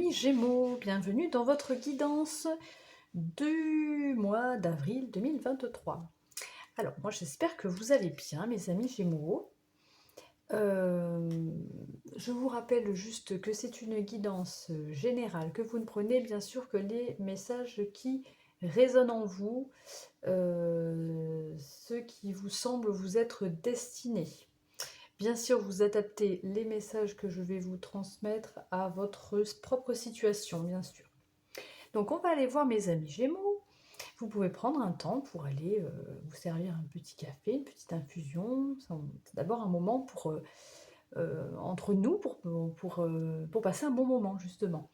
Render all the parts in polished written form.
amis Gémeaux, bienvenue dans votre guidance du mois d'avril 2023. Alors, moi j'espère que vous allez bien, mes amis Gémeaux. Je vous rappelle juste que c'est une guidance générale, que vous ne prenez bien sûr que les messages qui résonnent en vous, ceux qui vous semblent vous être destinés. Bien sûr, vous adaptez les messages que je vais vous transmettre à votre propre situation, bien sûr. Donc, on va aller voir mes amis Gémeaux. Vous pouvez prendre un temps pour aller vous servir un petit café, une petite infusion. C'est d'abord un moment pour, entre nous pour passer un bon moment, justement.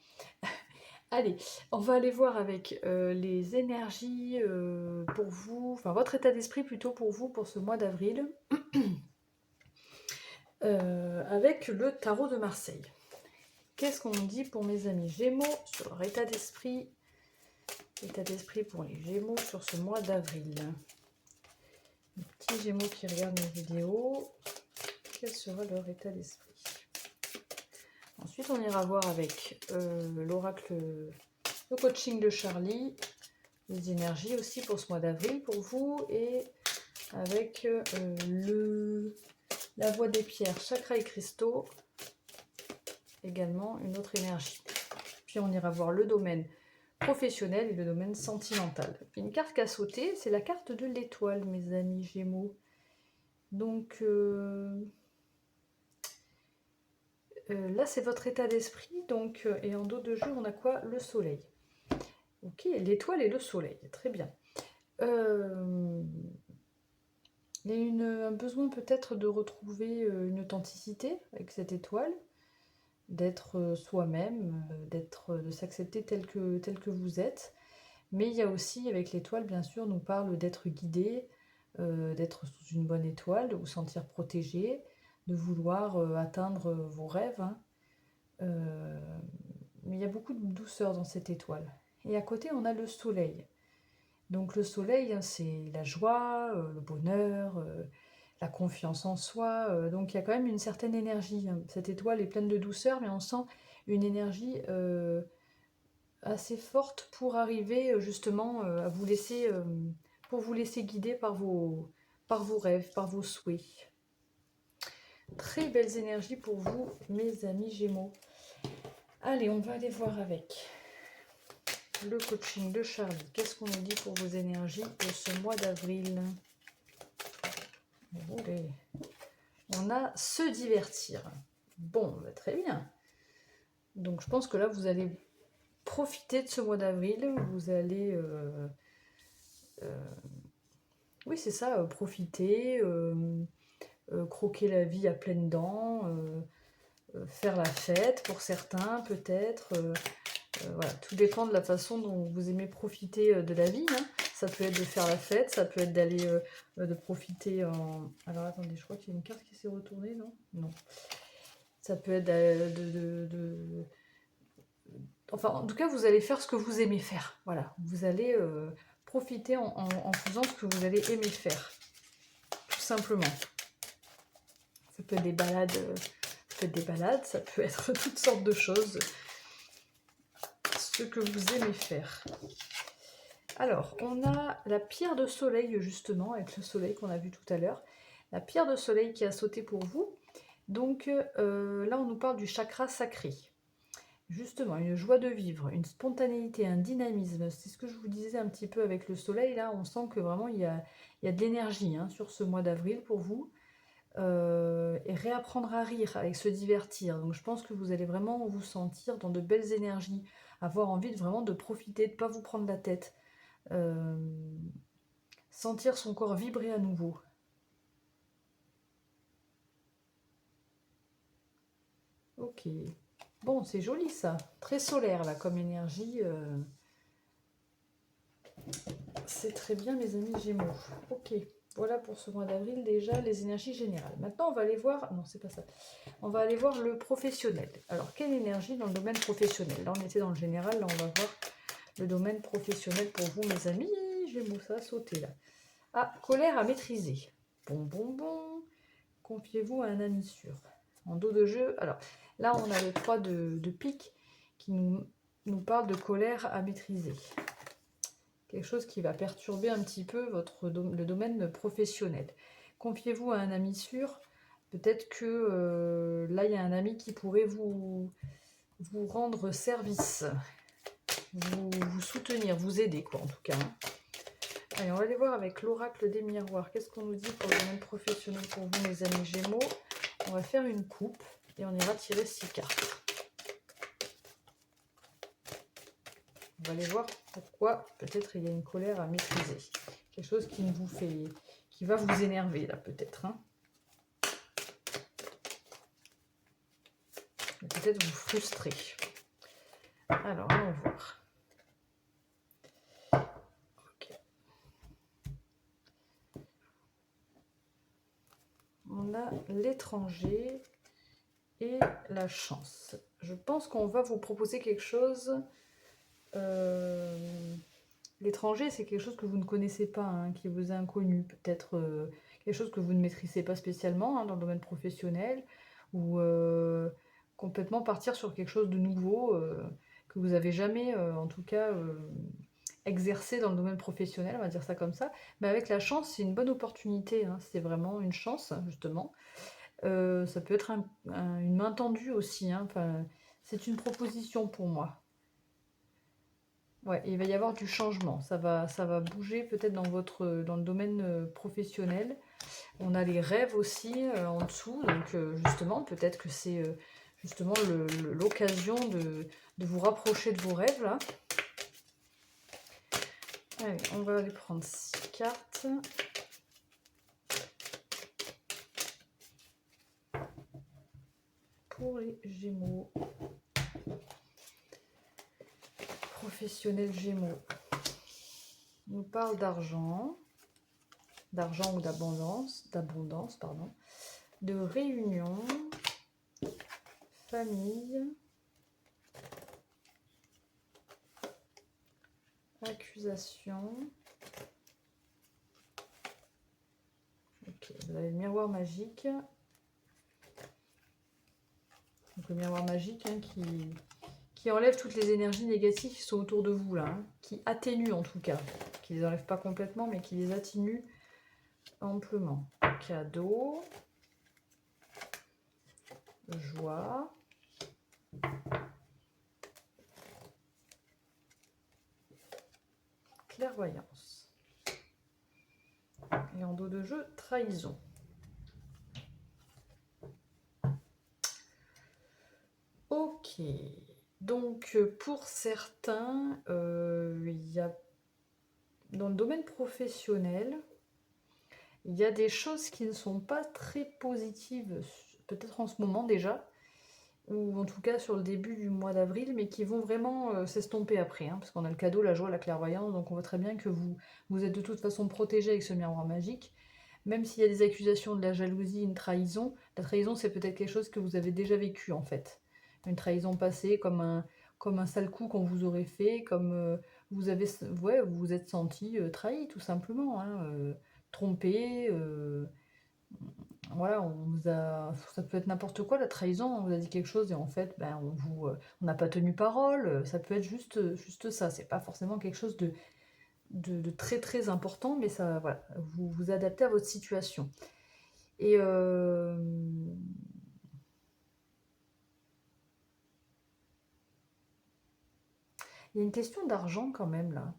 Allez, on va aller voir avec les énergies pour vous, enfin votre état d'esprit plutôt pour vous pour ce mois d'avril. Avec le tarot de Marseille. Qu'est-ce qu'on dit pour mes amis Gémeaux sur leur état d'esprit pour les Gémeaux sur ce mois d'avril? Les petits Gémeaux qui regardent mes vidéos, quel sera leur état d'esprit? Ensuite, on ira voir avec l'oracle, le coaching de Charlie, les énergies aussi pour ce mois d'avril pour vous, et avec la voie des pierres, chakras et cristaux, également une autre énergie. Puis on ira voir le domaine professionnel et le domaine sentimental. Une carte qui a sauté, c'est la carte de l'étoile, mes amis Gémeaux. Donc là, c'est votre état d'esprit. Donc, et en dos de jeu, on a quoi? Le soleil. Ok, l'étoile et le soleil, très bien. Il y a un besoin peut-être de retrouver une authenticité avec cette étoile, d'être soi-même, de s'accepter tel que vous êtes. Mais il y a aussi, avec l'étoile, bien sûr, nous parle d'être guidé, d'être sous une bonne étoile, de vous sentir protégé, de vouloir atteindre vos rêves. Hein. Mais il y a beaucoup de douceur dans cette étoile. Et à côté, on a le soleil. Donc le soleil, hein, c'est la joie, le bonheur, la confiance en soi. Donc il y a quand même une certaine énergie. Hein. Cette étoile est pleine de douceur, mais on sent une énergie assez forte pour arriver justement à vous laisser, pour vous laisser guider par vos rêves, par vos souhaits. Très belles énergies pour vous, mes amis Gémeaux. Allez, on va aller voir avec le coaching de Charlie. Qu'est-ce qu'on nous dit pour vos énergies de ce mois d'avril? On a se divertir. Bon, bah, très bien. Donc je pense que là, vous allez profiter de ce mois d'avril. Vous allez... oui, c'est ça, profiter, croquer la vie à pleines dents, faire la fête pour certains peut-être. Voilà, tout dépend de la façon dont vous aimez profiter de la vie. Hein. Ça peut être de faire la fête, ça peut être d'aller de profiter en... Alors attendez, je crois qu'il y a une carte qui s'est retournée, non? Non. Ça peut être Enfin, en tout cas, vous allez faire ce que vous aimez faire. Voilà, vous allez profiter en faisant ce que vous allez aimer faire. Tout simplement. Ça peut être des balades, ça peut être toutes sortes de choses. Ce que vous aimez faire. Alors, on a la pierre de soleil, justement, avec le soleil qu'on a vu tout à l'heure. La pierre de soleil qui a sauté pour vous. Donc, là, on nous parle du chakra sacré. Justement, une joie de vivre, une spontanéité, un dynamisme. C'est ce que je vous disais un petit peu avec le soleil. Là, on sent que vraiment, il y a de l'énergie hein, sur ce mois d'avril pour vous. Et réapprendre à rire, avec se divertir. Donc je pense que vous allez vraiment vous sentir dans de belles énergies, avoir envie vraiment de profiter, de ne pas vous prendre la tête, sentir son corps vibrer à nouveau. Ok. Bon, c'est joli ça. Très solaire là comme énergie. C'est très bien mes amis Gémeaux. Ok. Voilà pour ce mois d'avril déjà les énergies générales. Maintenant on va aller voir... Non, c'est pas ça. On va aller voir le professionnel. Alors, quelle énergie dans le domaine professionnel? Là, on était dans le général. Là, on va voir le domaine professionnel pour vous, mes amis. Gémeaux, ça a sauté, là. Ah, colère à maîtriser. Bon. Confiez-vous à un ami sûr. En dos de jeu, alors, là, on a le 3 de pique qui nous parle de colère à maîtriser. Quelque chose qui va perturber un petit peu le domaine professionnel. Confiez-vous à un ami sûr. Peut-être que là, il y a un ami qui pourrait vous rendre service, vous soutenir, vous aider, quoi, en tout cas. Allez, on va aller voir avec l'oracle des miroirs. Qu'est-ce qu'on nous dit pour le domaine professionnel pour vous, mes amis Gémeaux? On va faire une coupe et on ira tirer 6 cartes. On va aller voir pourquoi peut-être il y a une colère à maîtriser. Quelque chose qui va vous énerver là peut-être. Hein. Peut-être vous frustrer. Alors, allons voir. Okay. On a l'étranger et la chance. Je pense qu'on va vous proposer quelque chose. L'étranger, c'est quelque chose que vous ne connaissez pas, hein, qui vous est inconnu. Peut-être quelque chose que vous ne maîtrisez pas spécialement hein, dans le domaine professionnel. Ou complètement partir sur quelque chose de nouveau que vous n'avez jamais, en tout cas, exercé dans le domaine professionnel, on va dire ça comme ça. Mais avec la chance, c'est une bonne opportunité. Hein, c'est vraiment une chance, justement. Ça peut être une main tendue aussi. Hein, c'est une proposition pour moi. Ouais, il va y avoir du changement. Ça va bouger peut-être dans le domaine professionnel. On a les rêves aussi en dessous. Donc justement, peut-être que c'est justement l'occasion de vous rapprocher de vos rêves là. Allez, on va aller prendre 6 cartes. Pour les Gémeaux. Professionnel Gémeaux. On nous parle d'argent ou d'abondance, pardon, de réunion, famille, accusation. Ok, vous avez le miroir magique. Donc le miroir magique hein, qui enlève toutes les énergies négatives qui sont autour de vous là, hein, qui atténue en tout cas, qui les enlève pas complètement, mais qui les atténue amplement. Cadeau, joie, clairvoyance. Et en dos de jeu, trahison. Ok, donc pour certains, il y a dans le domaine professionnel, il y a des choses qui ne sont pas très positives, peut-être en ce moment déjà, ou en tout cas sur le début du mois d'avril, mais qui vont vraiment s'estomper après, hein, parce qu'on a le cadeau, la joie, la clairvoyance, donc on voit très bien que vous êtes de toute façon protégé avec ce miroir magique, même s'il y a des accusations de la jalousie, une trahison. La trahison, c'est peut-être quelque chose que vous avez déjà vécu en fait. Une trahison passée, comme un sale coup qu'on vous aurait fait, comme vous vous êtes senti trahi tout simplement, hein, trompé, voilà, ça peut être n'importe quoi la trahison, on vous a dit quelque chose et en fait, ben, on n'a pas tenu parole, ça peut être juste ça, c'est pas forcément quelque chose de très très important, mais ça, voilà, vous vous adaptez à votre situation. Et il y a une question d'argent quand même là.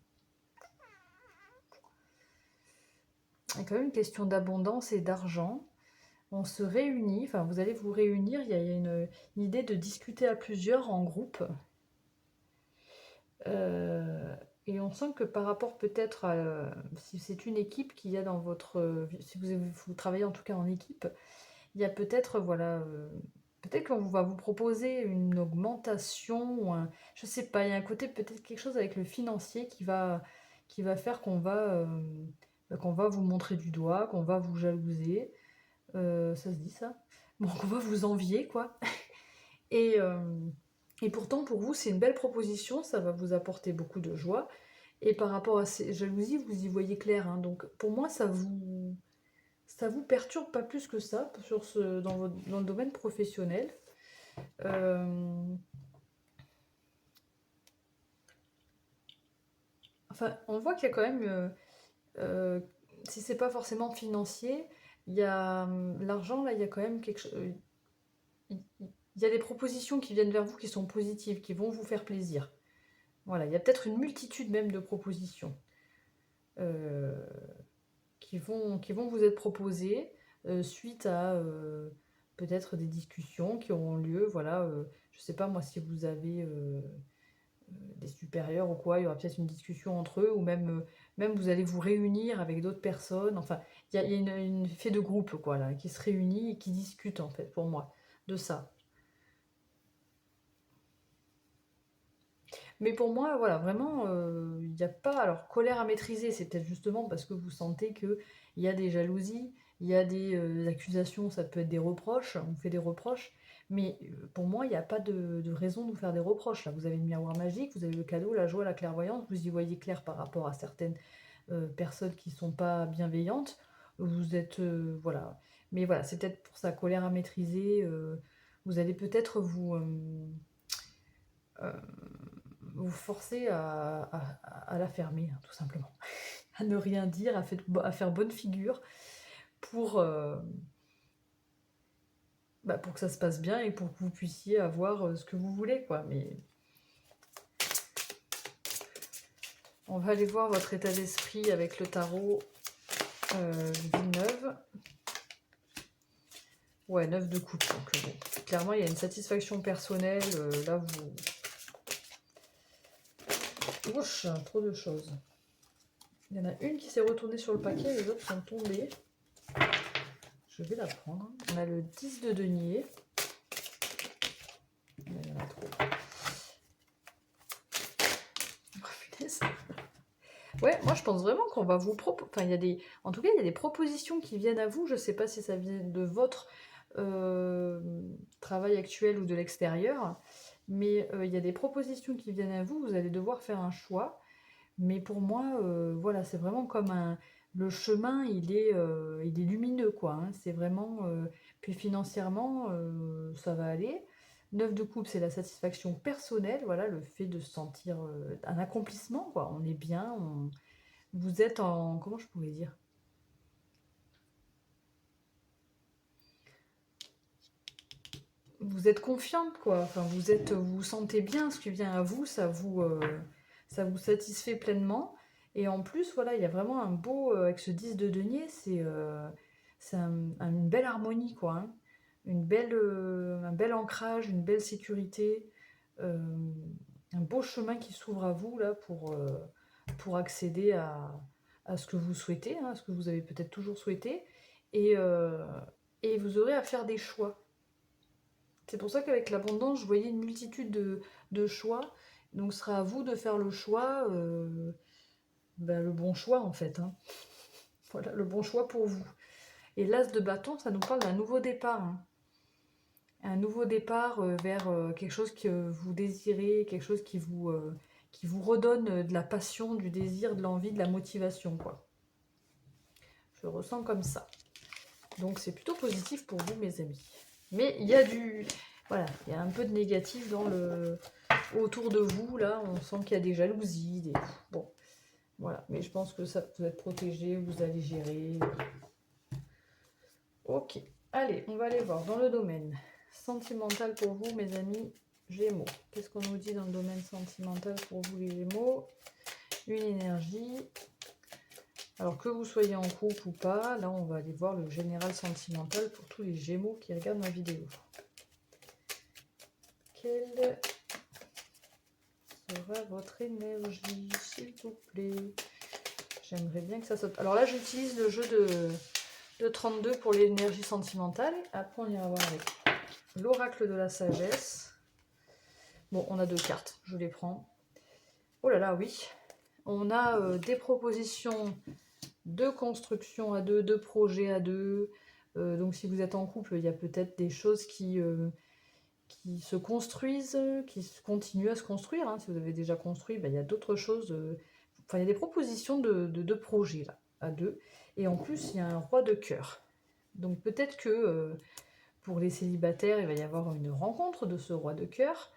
Il y a quand même une question d'abondance et d'argent. On se réunit, enfin vous allez vous réunir, il y a une idée de discuter à plusieurs en groupe. Et on sent que par rapport peut-être à si c'est une équipe qu'il y a dans votre... Si vous travaillez en tout cas en équipe, il y a peut-être, voilà, peut-être qu'on va vous proposer une augmentation, ou je sais pas, il y a un côté peut-être quelque chose avec le financier qui va faire qu'on va vous montrer du doigt, qu'on va vous jalouser. Ça se dit ça? Bon, qu'on va vous envier, quoi. Et, et pourtant, pour vous, c'est une belle proposition, ça va vous apporter beaucoup de joie. Et par rapport à ces jalousies, vous y voyez clair. Hein. Donc, pour moi, ça vous perturbe pas plus que ça dans le domaine professionnel. Enfin, on voit qu'il y a quand même, si c'est pas forcément financier, il y a l'argent, là, il y a quand même quelque chose. Il y a des propositions qui viennent vers vous qui sont positives, qui vont vous faire plaisir. Voilà, il y a peut-être une multitude même de propositions euh, qui vont vous être proposées suite à peut-être des discussions qui auront lieu. Voilà, je sais pas moi si vous avez des supérieurs ou quoi, il y aura peut-être une discussion entre eux, ou même vous allez vous réunir avec d'autres personnes. Enfin, il y a une fait de groupe quoi là, qui se réunit et qui discute en fait pour moi de ça. Mais pour moi, voilà, vraiment, il n'y a pas. Alors, colère à maîtriser, c'est peut-être justement parce que vous sentez qu'il y a des jalousies, il y a des accusations, ça peut être des reproches, on vous fait des reproches. Mais pour moi, il n'y a pas de raison de vous faire des reproches. Là, vous avez le miroir magique, vous avez le cadeau, la joie, la clairvoyance, vous y voyez clair par rapport à certaines personnes qui ne sont pas bienveillantes. Vous êtes. Voilà. Mais voilà, c'est peut-être pour ça, colère à maîtriser. Vous allez peut-être euh, vous forcer à la fermer, hein, tout simplement. À ne rien dire, à faire bonne figure pour, pour que ça se passe bien et pour que vous puissiez avoir ce que vous voulez, quoi. Mais on va aller voir votre état d'esprit avec le tarot vie neuve. Ouais, 9 de coupe. Donc, bon, clairement, il y a une satisfaction personnelle. Là, vous... Ouch, trop de choses. Il y en a une qui s'est retournée sur le paquet, les autres sont tombées. Je vais la prendre. On a le 10 de denier. Il y en a trop. Oh, punaise. Ouais, moi je pense vraiment qu'on va vous proposer. Enfin, il y a des. En tout cas, il y a des propositions qui viennent à vous. Je sais pas si ça vient de votre euh, travail actuel ou de l'extérieur. Mais il y a des propositions qui viennent à vous. Vous allez devoir faire un choix. Mais pour moi, voilà, c'est vraiment comme un. Le chemin, il est lumineux, quoi, hein. C'est vraiment. Puis financièrement, ça va aller. 9 de coupe, c'est la satisfaction personnelle, voilà, le fait de se sentir un accomplissement, quoi. On est bien, vous êtes en. Comment je pourrais dire? Vous êtes confiante, quoi. Enfin, vous vous sentez bien, ce qui vient à vous, ça vous satisfait pleinement. Et en plus, voilà, il y a vraiment un beau, avec ce 10 de denier, c'est une belle harmonie, quoi, hein. Un bel ancrage, une belle sécurité, euh, un beau chemin qui s'ouvre à vous, là, pour accéder à ce que vous souhaitez, hein, à ce que vous avez peut-être toujours souhaité. Et, euh, et vous aurez à faire des choix. C'est pour ça qu'avec l'abondance, je voyais une multitude de choix. Donc, ce sera à vous de faire le choix, le bon choix en fait, hein. Voilà, le bon choix pour vous. Et l'as de bâton, ça nous parle d'un nouveau départ, hein. Un nouveau départ vers quelque chose que vous désirez, quelque chose qui vous redonne de la passion, du désir, de l'envie, de la motivation, quoi. Je le ressens comme ça. Donc, c'est plutôt positif pour vous, mes amis. Mais il y a voilà, il y a un peu de négatif autour de vous, là, on sent qu'il y a des jalousies, bon, voilà, mais je pense que ça, vous êtes protégés, vous allez gérer. Ok, allez, on va aller voir dans le domaine sentimental pour vous, mes amis Gémeaux. Qu'est-ce qu'on nous dit dans le domaine sentimental pour vous, les Gémeaux? Une énergie. Alors que vous soyez en couple ou pas, là, on va aller voir le général sentimental pour tous les Gémeaux qui regardent ma vidéo. Quelle sera votre énergie, s'il vous plaît? J'aimerais bien que ça saute. Alors là, j'utilise le jeu de 32 pour l'énergie sentimentale. Après, on ira voir avec l'oracle de la sagesse. Bon, on a 2 cartes, je les prends. Oh là là, oui. On a des propositions de construction à deux, de projets à deux. Donc si vous êtes en couple, il y a peut-être des choses qui se construisent, qui continuent à se construire, hein. Si vous avez déjà construit, il y a d'autres choses. Enfin, il y a des propositions de projets là, à deux. Et en plus, il y a un roi de cœur. Donc peut-être que pour les célibataires, il va y avoir une rencontre de ce roi de cœur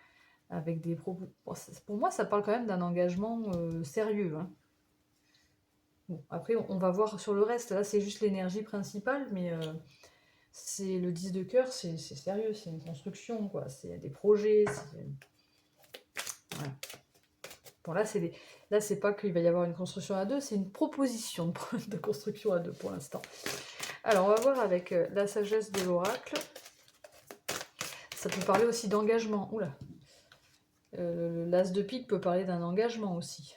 avec des propos. Pour moi, ça parle quand même d'un engagement sérieux, hein. Bon, après, on va voir sur le reste. Là, c'est juste l'énergie principale, mais c'est le 10 de cœur, c'est sérieux, c'est une construction, quoi. C'est des projets. Voilà. Bon, là, c'est pas qu'il va y avoir une construction à deux, c'est une proposition de construction à deux pour l'instant. Alors, on va voir avec la sagesse de l'oracle. Ça peut parler aussi d'engagement. Oula. L'as de pique peut parler d'un engagement aussi.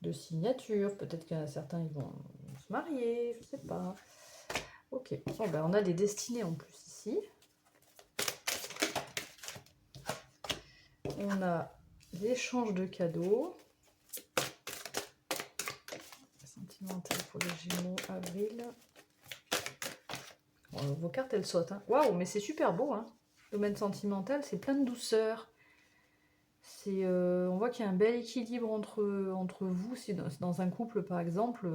De signature. Peut-être qu'il y en a certains, ils vont se marier, je sais pas. Ok. Bon, ben, on a des destinées en plus ici. On a l'échange de cadeaux. Sentimental pour les Gémeaux, avril. Bon, vos cartes, elles sautent. Hein. Waouh, mais c'est super beau. Hein. Domaine sentimental, c'est plein de douceur. On voit qu'il y a un bel équilibre entre vous. Si dans un couple, par exemple,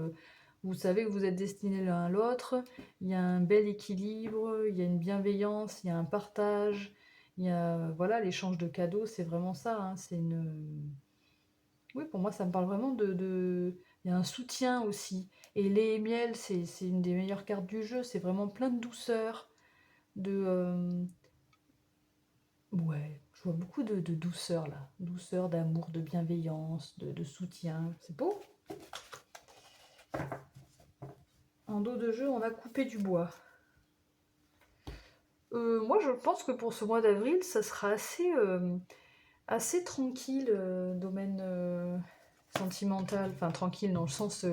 vous savez que vous êtes destinés l'un à l'autre. Il y a un bel équilibre, il y a une bienveillance, il y a un partage. Il y a, voilà, l'échange de cadeaux, c'est vraiment ça. Hein. Oui, pour moi, ça me parle vraiment il y a un soutien aussi. Et lait et miel, c'est une des meilleures cartes du jeu. C'est vraiment plein de douceur. Ouais, je vois beaucoup de douceur là. Douceur, d'amour, de bienveillance, de soutien. C'est beau. En dos de jeu, on a coupé du bois. Moi, je pense que pour ce mois d'avril, ça sera assez tranquille, domaine sentimental. Enfin, tranquille dans le sens,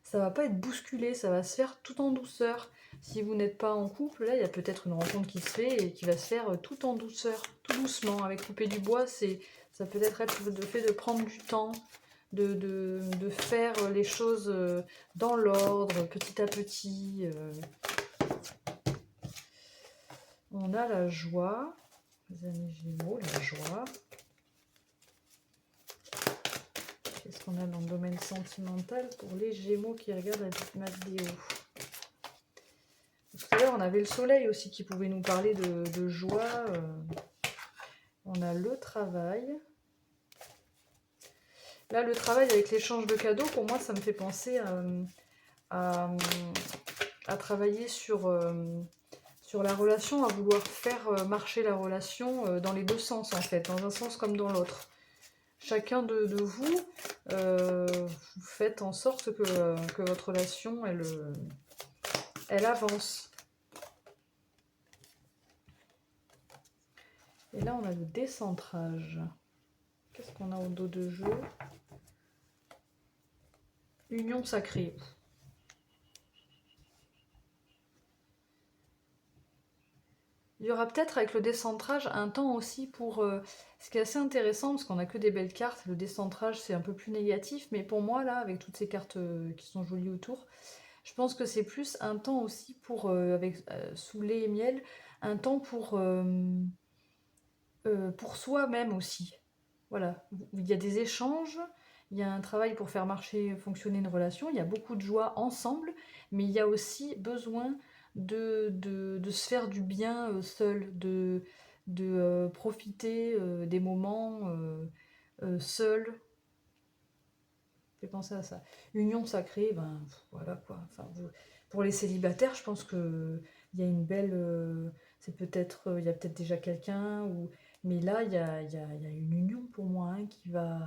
ça va pas être bousculé, ça va se faire tout en douceur. Si vous n'êtes pas en couple, là, il y a peut-être une rencontre qui se fait et qui va se faire tout en douceur, tout doucement. Avec couper du bois, ça peut être le fait de prendre du temps, de faire les choses dans l'ordre, petit à petit. On a la joie, les amis Gémeaux, la joie. Qu'est-ce qu'on a dans le domaine sentimental pour les Gémeaux qui regardent ma vidéo? Tout à l'heure, on avait le soleil aussi qui pouvait nous parler de joie. On a le travail. Là, le travail avec l'échange de cadeaux, pour moi, ça me fait penser à travailler sur la relation, à vouloir faire marcher la relation dans les deux sens, en fait, dans un sens comme dans l'autre. Chacun de vous, vous faites en sorte que votre relation, elle avance. Et là, on a le décentrage. Qu'est-ce qu'on a au dos de jeu? Union sacrée. Il y aura peut-être avec le décentrage un temps aussi pour... ce qui est assez intéressant, parce qu'on n'a que des belles cartes, le décentrage c'est un peu plus négatif, mais pour moi là, avec toutes ces cartes qui sont jolies autour, je pense que c'est plus un temps aussi pour, sous lait et miel, un temps pour soi-même aussi. Voilà, il y a des échanges, il y a un travail pour faire marcher, fonctionner une relation, il y a beaucoup de joie ensemble, mais il y a aussi besoin de se faire du bien seul, de profiter des moments seul. J'ai pensé à ça. Union sacrée, ben voilà quoi. Enfin, pour les célibataires, je pense que il y a une belle. C'est peut-être, il y a peut-être déjà quelqu'un ou. Mais là, il y a une union pour moi hein, qui va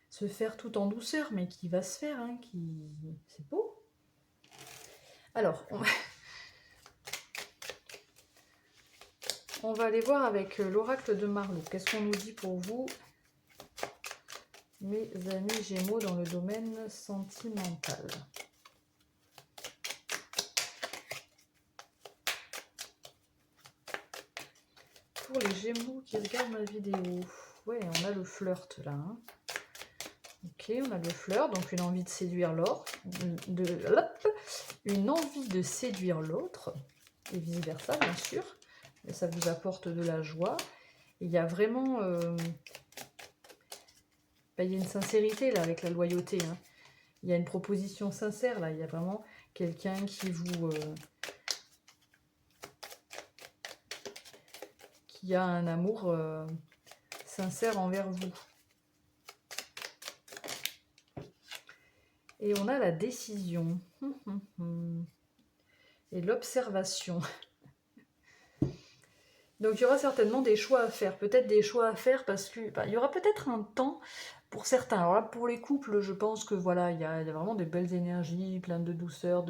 se faire tout en douceur, mais qui va se faire. Hein, c'est beau. Alors, on va aller voir avec l'oracle de Marlot. Qu'est-ce qu'on nous dit pour vous, mes amis Gémeaux, dans le domaine sentimental? Pour les Gémeaux qui regardent ma vidéo, ouais, on a le flirt là. Hein. Ok, on a le flirt, donc une envie de séduire l'autre, une envie de séduire l'autre, et vice versa bien sûr. Et ça vous apporte de la joie. Et il y a vraiment, il y a une sincérité là avec la loyauté. Hein. Il y a une proposition sincère là. Il y a vraiment quelqu'un qui a un amour sincère envers vous. Et on a la décision. Et l'observation. Donc il y aura certainement des choix à faire. Peut-être des choix à faire parce que il y aura peut-être un temps pour certains. Alors là, pour les couples, je pense que voilà, il y a vraiment des belles énergies, plein de douceur,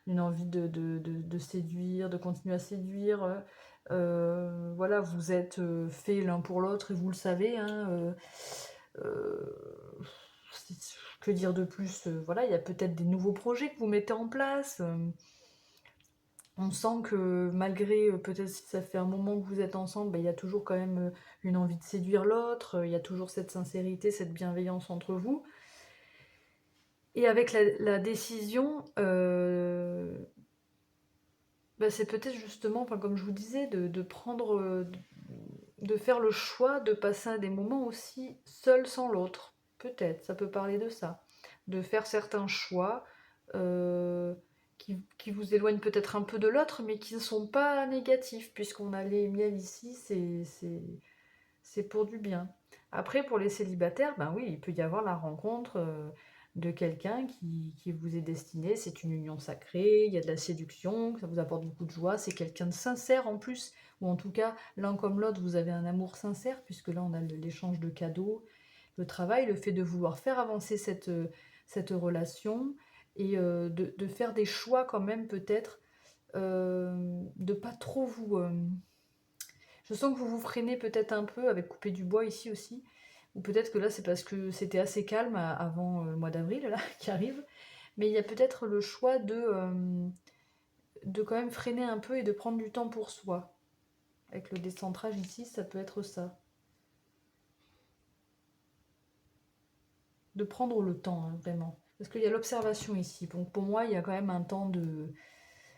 une envie de séduire, de continuer à séduire. Voilà, vous êtes faits l'un pour l'autre et vous le savez. Hein, que dire de plus? Voilà, il y a peut-être des nouveaux projets que vous mettez en place. On sent que malgré, peut-être si ça fait un moment que vous êtes ensemble, il y a toujours quand même une envie de séduire l'autre, il y a toujours cette sincérité, cette bienveillance entre vous. Et avec la décision, c'est peut-être justement, enfin, comme je vous disais, de prendre, de faire le choix de passer à des moments aussi seul sans l'autre. Peut-être, ça peut parler de ça. De faire certains choix qui vous éloignent peut-être un peu de l'autre, mais qui ne sont pas négatifs, puisqu'on a les miels ici, c'est pour du bien. Après, pour les célibataires, ben oui, il peut y avoir la rencontre de quelqu'un qui vous est destiné, c'est une union sacrée, il y a de la séduction, ça vous apporte beaucoup de joie, c'est quelqu'un de sincère en plus, ou en tout cas, l'un comme l'autre, vous avez un amour sincère, puisque là, on a l'échange de cadeaux, le travail, le fait de vouloir faire avancer cette relation, et de faire des choix quand même peut-être, de pas trop vous... je sens que vous vous freinez peut-être un peu avec couper du bois ici aussi, ou peut-être que là c'est parce que c'était assez calme avant le mois d'avril là qui arrive, mais il y a peut-être le choix de quand même freiner un peu et de prendre du temps pour soi. Avec le décentrage ici, ça peut être ça. De prendre le temps, hein, vraiment. Parce qu'il y a l'observation ici. Donc pour moi, il y a quand même un temps de...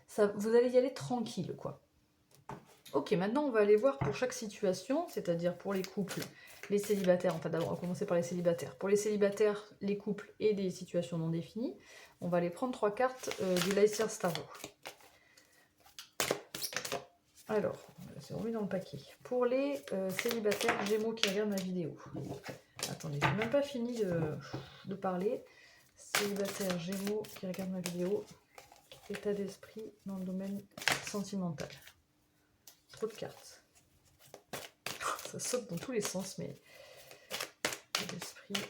Ça, vous allez y aller tranquille, quoi. Ok, maintenant on va aller voir pour chaque situation, c'est-à-dire pour les couples, les célibataires, enfin d'abord on va commencer par les célibataires. Pour les célibataires, les couples et des situations non définies, on va aller prendre 3 cartes du Leicester Tarot. Alors, c'est remis dans le paquet. Pour les célibataires Gémeaux qui regardent ma vidéo. Attendez, j'ai même pas fini de parler. Célibataires Gémeaux qui regardent ma vidéo. État d'esprit dans le domaine sentimental. Trop de cartes. Ça saute dans tous les sens, mais l'esprit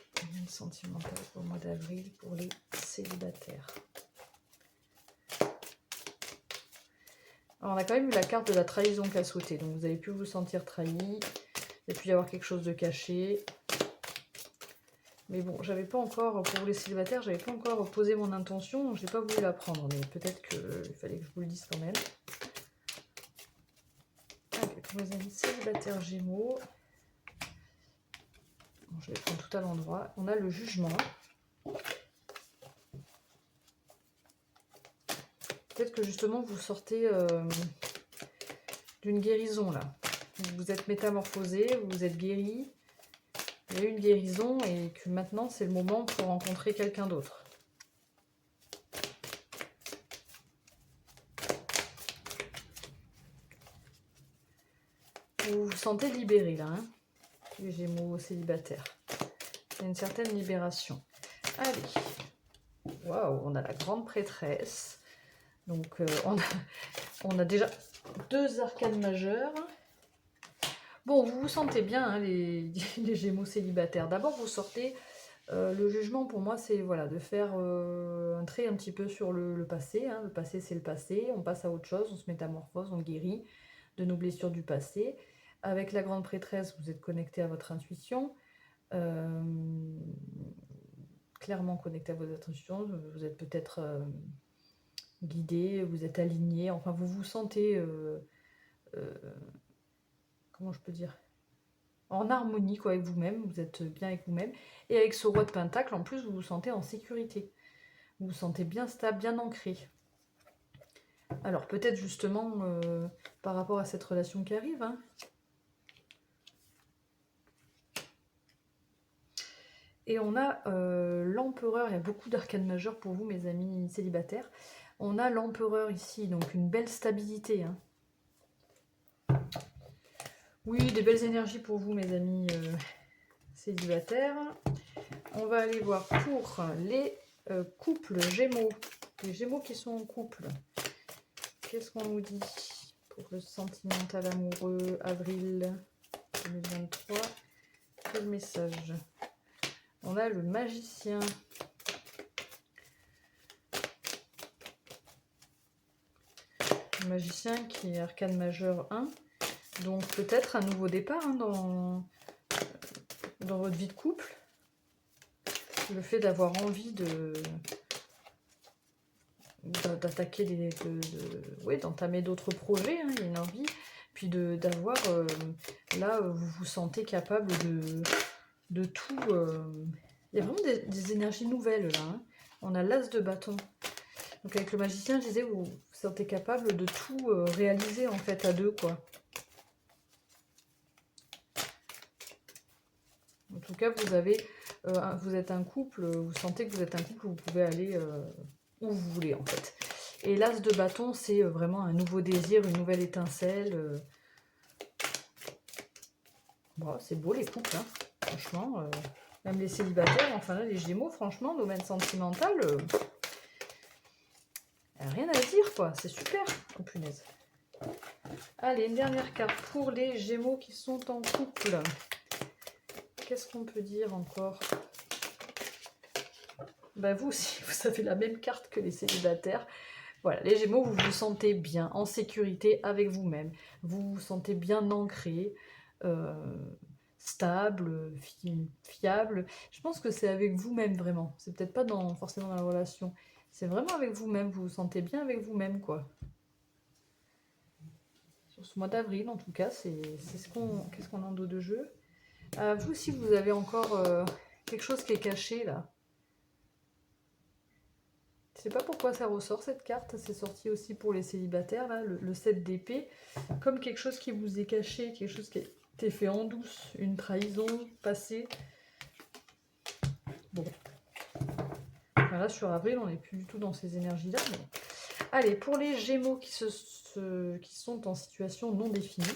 sentimental au mois d'avril pour les célibataires. Alors on a quand même eu la carte de la trahison qui a sauté, donc vous avez pu vous sentir trahi, il y a pu y avoir quelque chose de caché. Mais bon, j'avais pas encore, pour les célibataires, j'avais pas encore posé mon intention, donc je n'ai pas voulu la prendre, mais peut-être qu'il fallait que je vous le dise quand même. Allez, pour mes amis célibataires Gémeaux, bon, je vais prendre tout à l'endroit. On a le jugement. Peut-être que justement vous sortez d'une guérison là. Vous vous êtes métamorphosé, vous vous êtes guéri. Il y a eu une guérison et que maintenant c'est le moment pour rencontrer quelqu'un d'autre. Vous vous sentez libéré là, hein, les Gémeaux célibataires. Il y a une certaine libération. Allez, waouh, on a la grande prêtresse. Donc on a déjà 2 arcanes majeures. Bon, vous vous sentez bien, hein, les Gémeaux célibataires. D'abord, vous sortez le jugement. Pour moi, c'est voilà, de faire un trait un petit peu sur le passé. Hein. Le passé, c'est le passé. On passe à autre chose, on se métamorphose, on guérit de nos blessures du passé. Avec la grande prêtresse, vous êtes connecté à votre intuition. Clairement connecté à votre intuition. Vous êtes peut-être guidé, vous êtes aligné. Enfin, vous vous sentez... comment je peux dire, en harmonie quoi, avec vous-même, vous êtes bien avec vous-même. Et avec ce roi de pentacle, en plus, vous vous sentez en sécurité. Vous vous sentez bien stable, bien ancré. Alors, peut-être justement, par rapport à cette relation qui arrive, hein. Et on a l'empereur, il y a beaucoup d'arcanes majeures pour vous, mes amis célibataires. On a l'empereur ici, donc une belle stabilité, hein. Oui, des belles énergies pour vous, mes amis célibataires. On va aller voir pour les couple, Gémeaux. Les Gémeaux qui sont en couple. Qu'est-ce qu'on nous dit pour le sentimental amoureux, avril 2023? Quel message? On a le magicien. Le magicien qui est arcane majeur 1. Donc peut-être un nouveau départ hein, dans votre vie de couple. Le fait d'avoir envie d'attaquer oui, d'entamer d'autres projets, hein, il y a une envie. Puis d'avoir, là, vous vous sentez capable de tout. Il y a vraiment des énergies nouvelles là. Hein. On a l'as de bâton. Donc avec le magicien, je disais, vous vous sentez capable de tout réaliser en fait à deux, quoi. En tout cas, vous êtes un couple, vous sentez que vous êtes un couple, vous pouvez aller où vous voulez en fait. Et l'as de bâton, c'est vraiment un nouveau désir, une nouvelle étincelle. Bon, c'est beau les couples, hein. Franchement. Même les célibataires, enfin là, les Gémeaux, franchement, domaine sentimental, rien à dire quoi, c'est super. Oh punaise. Allez, une dernière carte pour les Gémeaux qui sont en couple. Qu'est-ce qu'on peut dire encore? Ben vous aussi, vous avez la même carte que les célibataires. Voilà, les Gémeaux, vous vous sentez bien, en sécurité avec vous-même. Vous vous sentez bien ancré, stable, fiable. Je pense que c'est avec vous-même vraiment. C'est peut-être pas forcément dans la relation. C'est vraiment avec vous-même. Vous vous sentez bien avec vous-même, quoi. Sur ce mois d'avril, en tout cas, qu'est-ce qu'on a en dos de jeu? Vous aussi, vous avez encore quelque chose qui est caché, là. Je sais pas pourquoi ça ressort cette carte, c'est sorti aussi pour les célibataires, là, le 7 d'épée, comme quelque chose qui vous est caché, quelque chose qui a été fait en douce, une trahison passée. Bon. Voilà, sur avril, on n'est plus du tout dans ces énergies-là. Mais... Allez, pour les Gémeaux qui sont en situation non définie,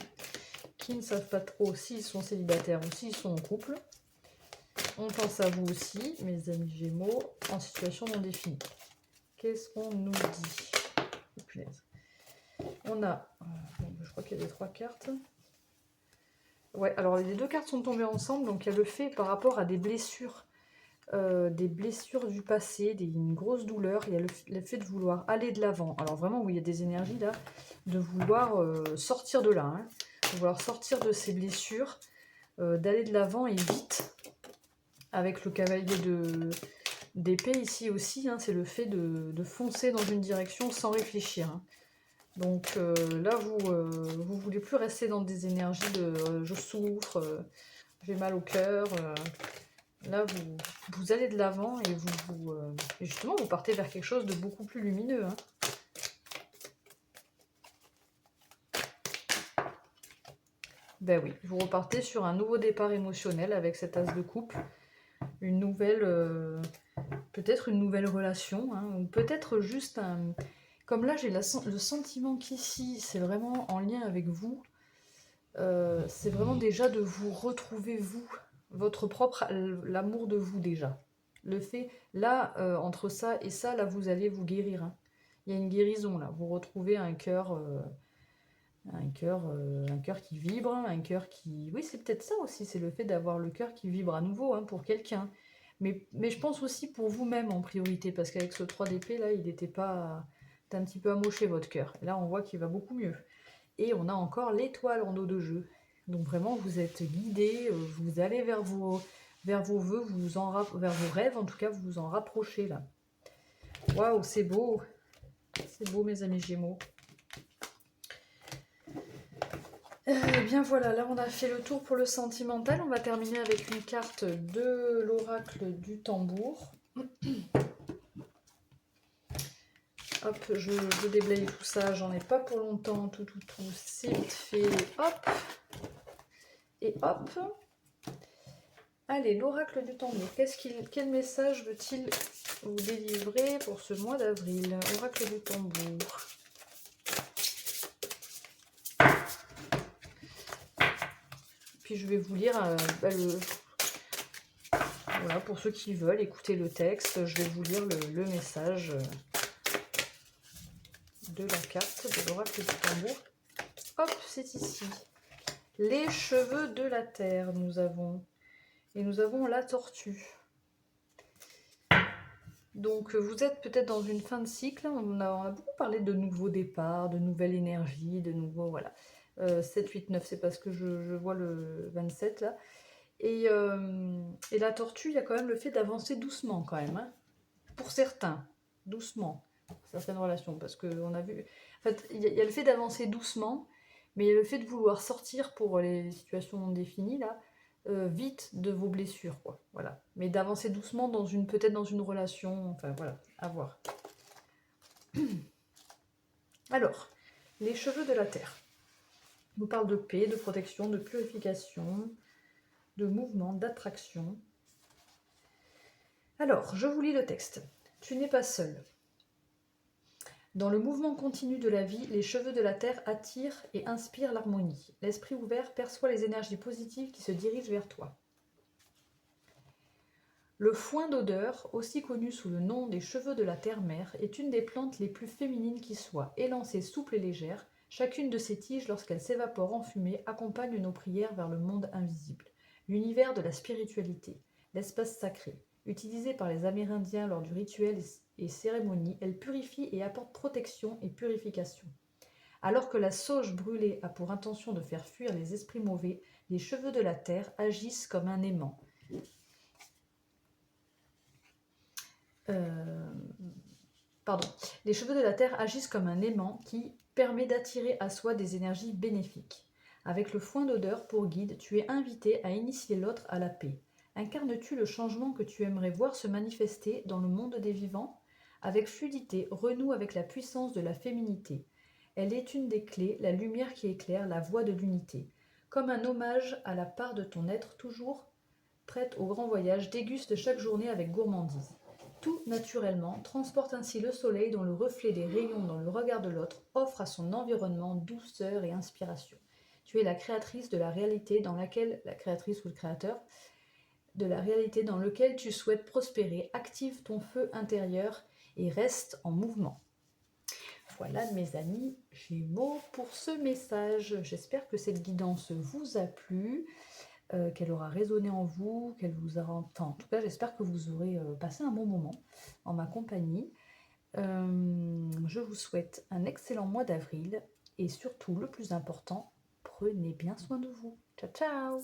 qui ne savent pas trop s'ils sont célibataires ou s'ils sont en couple, on pense à vous aussi, mes amis Gémeaux, en situation non définie. Qu'est-ce qu'on nous dit? Oh, punaise. On a... je crois qu'il y a les 3 cartes. Ouais, alors les 2 cartes sont tombées ensemble. Donc il y a le fait par rapport à des blessures du passé, une grosse douleur. Il y a le fait de vouloir aller de l'avant. Alors vraiment, oui, il y a des énergies là, de vouloir sortir de là. Hein, de vouloir sortir de ces blessures, d'aller de l'avant et vite. Avec le cavalier d'épée ici aussi, hein, c'est le fait de foncer dans une direction sans réfléchir. Hein. Donc là, vous voulez plus rester dans des énergies de je souffre, j'ai mal au cœur. Là, vous allez de l'avant et et justement, vous partez vers quelque chose de beaucoup plus lumineux. Hein. Ben oui, vous repartez sur un nouveau départ émotionnel avec cet as de coupe. Une nouvelle... peut-être une nouvelle relation, hein, ou peut-être juste un... Comme là, j'ai le sentiment qu'ici, c'est vraiment en lien avec vous. C'est vraiment déjà de vous retrouver, vous, votre propre... L'amour de vous, déjà. Le fait, là, entre ça et ça, là, vous allez vous guérir. Hein. Il y a une guérison, là. Vous retrouvez un cœur... un cœur qui vibre, un cœur qui... Oui, c'est peut-être ça aussi, c'est le fait d'avoir le cœur qui vibre à nouveau hein, pour quelqu'un. Mais je pense aussi pour vous-même en priorité, parce qu'avec ce 3 d'épée, là, il n'était pas... C'était un petit peu amoché, votre cœur. Et là, on voit qu'il va beaucoup mieux. Et on a encore l'étoile en dos de jeu. Donc vraiment, vous êtes guidé, vous allez vers vos vœux, vers vos rêves, en tout cas, vous vous en rapprochez, là. Waouh, c'est beau. C'est beau, mes amis Gémeaux. Eh bien voilà, là on a fait le tour pour le sentimental. On va terminer avec une carte de l'oracle du tambour. Hop, je déblaye tout ça. J'en ai pas pour longtemps. Tout. C'est vite fait. Hop. Et hop. Allez, l'oracle du tambour. Quel message veut-il vous délivrer pour ce mois d'avril? Oracle du tambour. Puis je vais vous lire Voilà, pour ceux qui veulent écouter le texte, je vais vous lire le message de la carte de l'oracle du tambour. Hop, c'est ici. Les cheveux de la terre, nous avons. Et nous avons la tortue. Donc, vous êtes peut-être dans une fin de cycle. On a beaucoup parlé de nouveaux départs, de nouvelle énergie, de nouveaux... Voilà. 7, 8, 9, c'est parce que je vois le 27, là. Et la tortue, il y a quand même le fait d'avancer doucement, quand même. Hein. Pour certains, doucement. Certaines relations, parce qu'on a vu... En fait, il y a le fait d'avancer doucement, mais il y a le fait de vouloir sortir pour les situations définies, là, vite de vos blessures, quoi. Voilà. Mais d'avancer doucement dans peut-être dans une relation, enfin voilà, à voir. Alors, les cheveux de la terre. On nous parle de paix, de protection, de purification, de mouvement, d'attraction. Alors, je vous lis le texte. Tu n'es pas seul. Dans le mouvement continu de la vie, les cheveux de la terre attirent et inspirent l'harmonie. L'esprit ouvert perçoit les énergies positives qui se dirigent vers toi. Le foin d'odeur, aussi connu sous le nom des cheveux de la terre-mère, est une des plantes les plus féminines qui soient. Élancée, souple et légère, chacune de ses tiges, lorsqu'elle s'évapore en fumée, accompagne nos prières vers le monde invisible, l'univers de la spiritualité, l'espace sacré. Utilisée par les Amérindiens lors du rituel et cérémonie, elle purifie et apporte protection et purification. Alors que la sauge brûlée a pour intention de faire fuir les esprits mauvais, les cheveux de la terre agissent comme un aimant. Les cheveux de la terre agissent comme un aimant qui permet d'attirer à soi des énergies bénéfiques. Avec le foin d'odeur pour guide, tu es invité à initier l'autre à la paix. Incarnes-tu le changement que tu aimerais voir se manifester dans le monde des vivants ? Avec fluidité, renoue avec la puissance de la féminité. Elle est une des clés, la lumière qui éclaire, la voie de l'unité. Comme un hommage à la part de ton être toujours prête au grand voyage, déguste chaque journée avec gourmandise. Tout naturellement transporte ainsi le soleil dont le reflet des rayons dans le regard de l'autre offre à son environnement douceur et inspiration. Tu es la créatrice de la réalité dans laquelle, la créatrice ou le créateur, de la réalité dans laquelle tu souhaites prospérer. Active ton feu intérieur et reste en mouvement. Voilà mes amis Gémeaux pour ce message. J'espère que cette guidance vous a plu. Qu'elle aura résonné en vous, qu'elle vous aura... Enfin, en tout cas, j'espère que vous aurez passé un bon moment en ma compagnie. Je vous souhaite un excellent mois d'avril et surtout, le plus important, prenez bien soin de vous. Ciao, ciao!